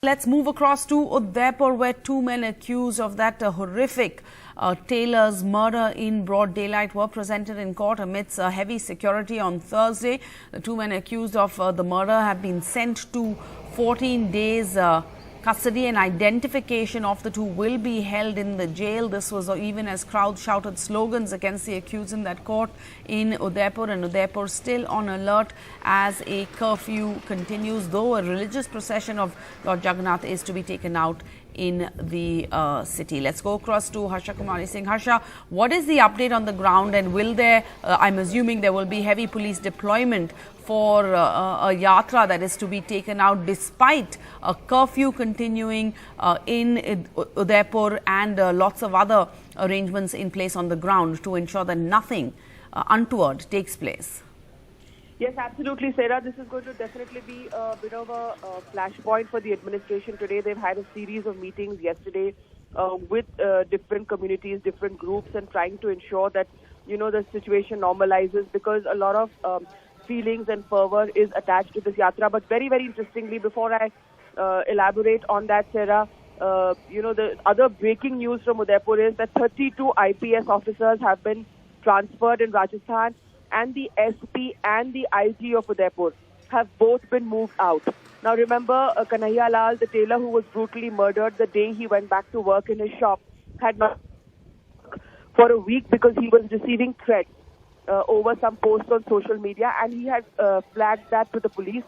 Let's move across to Udaipur, where two men accused of that horrific Tailor's murder in broad daylight were presented in court amidst heavy security on Thursday. The two men accused of the murder have been sent to 14 days custody, and identification of the two will be held in the jail. This was even as crowds shouted slogans against the accused in that court in Udaipur, and Udaipur still on alert as a curfew continues, though a religious procession of Lord Jagannath is to be taken out in the city. Let's go across to Harsha Kumari Singh. Harsha, what is the update on the ground, and will there, I'm assuming there will be heavy police deployment for a yatra that is to be taken out despite a curfew continuing in Udaipur and lots of other arrangements in place on the ground to ensure that nothing untoward takes place? Yes, absolutely, Sarah. This is going to definitely be a bit of a flashpoint for the administration today. They've had a series of meetings yesterday with different communities, different groups, and trying to ensure that, the situation normalizes, because a lot of feelings and fervor is attached to this yatra. But very, very interestingly, before I elaborate on that, Sarah, the other breaking news from Udaipur is that 32 IPS officers have been transferred in Rajasthan, and the SP and the IG of Udaipur have both been moved out. Now remember, Kanhaiya Lal, the tailor who was brutally murdered the day he went back to work in his shop, had not for a week because he was receiving threats over some posts on social media, and he had flagged that to the police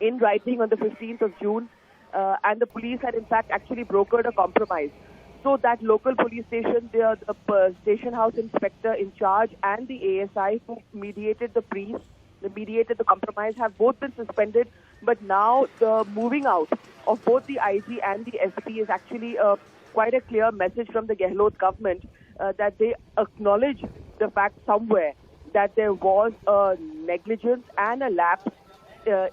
in writing on the 15th of June, and the police had in fact actually brokered a compromise. So that local police station, the station house inspector in charge, and the ASI who mediated the compromise have both been suspended. But now the moving out of both the IG and the SP is actually quite a clear message from the Gehlot government that they acknowledge the fact somewhere that there was a negligence and a lapse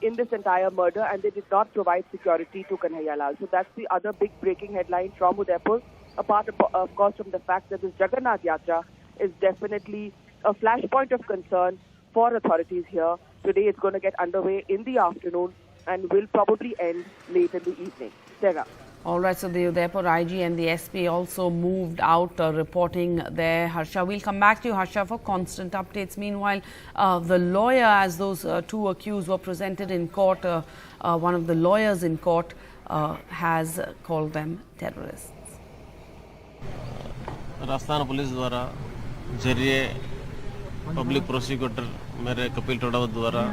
in this entire murder, and they did not provide security to Kanhaiya Lal. So that's the other big breaking headline from Udaipur, apart of course from the fact that this Jagannath Yatra is definitely a flashpoint of concern for authorities here. Today it's going to get underway in the afternoon and will probably end late in the evening. Sarah. All right, so the Udaipur IG and the SP also moved out, reporting there. Harsha, we'll come back to you, Harsha, for constant updates. Meanwhile, the lawyer, as those two accused were presented in court, one of the lawyers in court has called them terrorists. Rajasthan police द्वारा जरिए public prosecutor मेरे कपिल टोडावत द्वारा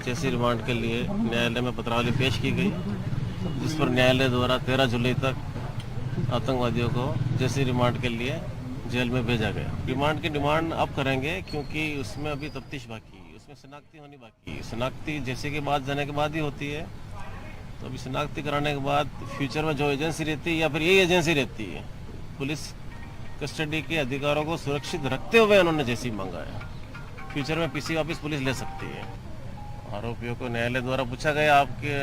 जेसी remand के लिए न्यायालय में पत्रावली पेश की गई, जिस पर न्यायालय द्वारा 13 जुलाई तक आतंकवादियों को जेसी रिमांड के लिए जेल में भेजा गया। रिमांड की डिमांड अब करेंगे, क्योंकि उसमें अभी तफ्तीश बाकी है, उसमें शनाख्ती होनी बाकी है। शनाख्ती जैसे के बाद जाने के बाद ही होती है, तो अभी शनाख्ती कराने के बाद फ्यूचर में जो एजेंसी रहती है या फिर यही एजेंसी रहती है, पुलिस कस्टडी के अधिकारों को सुरक्षित रखते हुए उन्होंने जैसी मांगा है, फ्यूचर में पीसी वापस पुलिस ले सकती है। आरोपियों को न्यायालय द्वारा पूछा गया, आपके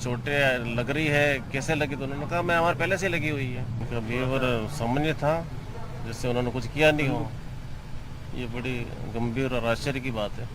चोटें लग रही है, कैसे लगी, तो उन्होंने कहा मैं हमारे पहले से लगी हुई है। उनका बिहेवियर सामान्य था, जिससे उन्होंने कुछ किया नहीं हो। ये बड़ी गंभीर और आश्चर्य की बात है।